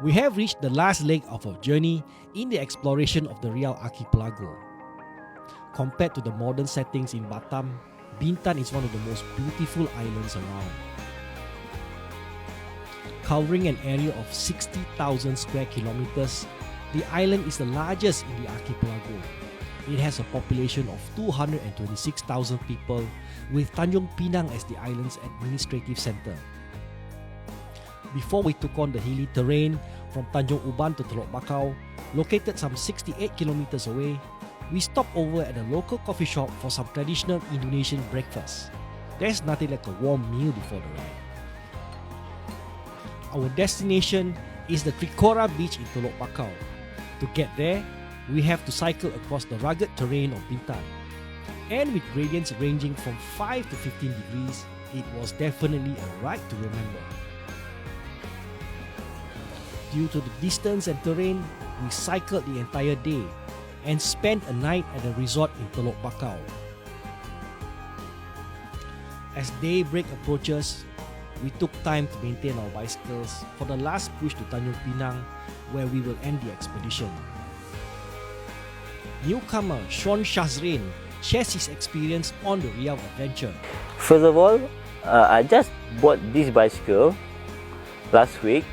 We have reached the last leg of our journey in the exploration of the Riau Archipelago. Compared to the modern settings in Batam, Bintan is one of the most beautiful islands around. Covering an area of 60,000 square kilometers, the island is the largest in the archipelago. It has a population of 226,000 people, with Tanjung Pinang as the island's administrative center. Before we took on the hilly terrain from Tanjung Uban to Telok Bakau, located some 68 kilometers away, we stopped over at a local coffee shop for some traditional Indonesian breakfast. There's nothing like a warm meal before the ride. Our destination is the Tricora Beach in Telok Bakau. To get there, we have to cycle across the rugged terrain of Bintan. And with gradients ranging from 5 to 15 degrees, it was definitely a ride to remember. Due to the distance and terrain, we cycled the entire day and spent a night at a resort in Telok Bakau. As daybreak approaches, we took time to maintain our bicycles for the last push to Tanjung Pinang, where we will end the expedition. Newcomer Sean Shazrin shares his experience on the Riau adventure. First of all, I just bought this bicycle last week.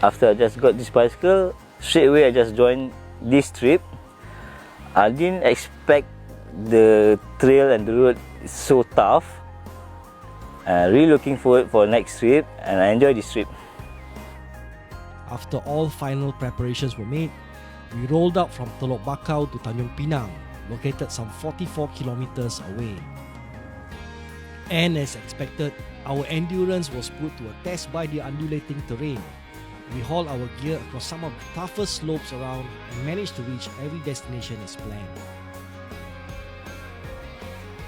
After I just got this bicycle, straight away I just joined this trip. I didn't expect the trail and the road is so tough. Really looking forward for the next trip, and I enjoy this trip. After all final preparations were made, we rolled out from Telok Bakau to Tanjung Pinang, located some 44 kilometers away. And as expected, our endurance was put to a test by the undulating terrain. We hauled our gear across some of the toughest slopes around and managed to reach every destination as planned.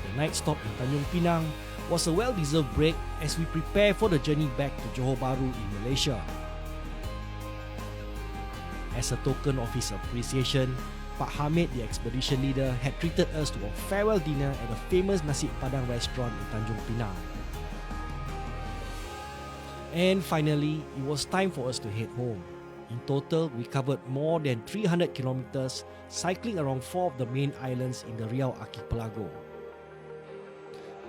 The night stop in Tanjung Pinang was a well-deserved break as we prepare for the journey back to Johor Bahru in Malaysia. As a token of his appreciation, Pak Hamid, the expedition leader, had treated us to a farewell dinner at a famous Nasi Padang restaurant in Tanjung Pinang. And finally, it was time for us to head home. In total, we covered more than 300 kilometers, cycling around 4 of the main islands in the Riau Archipelago.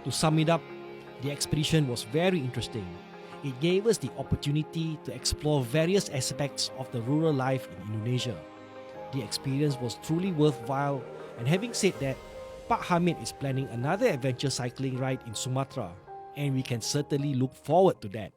To sum it up, the expedition was very interesting. It gave us the opportunity to explore various aspects of the rural life in Indonesia. The experience was truly worthwhile, and having said that, Pak Hamid is planning another adventure cycling ride in Sumatra, and we can certainly look forward to that.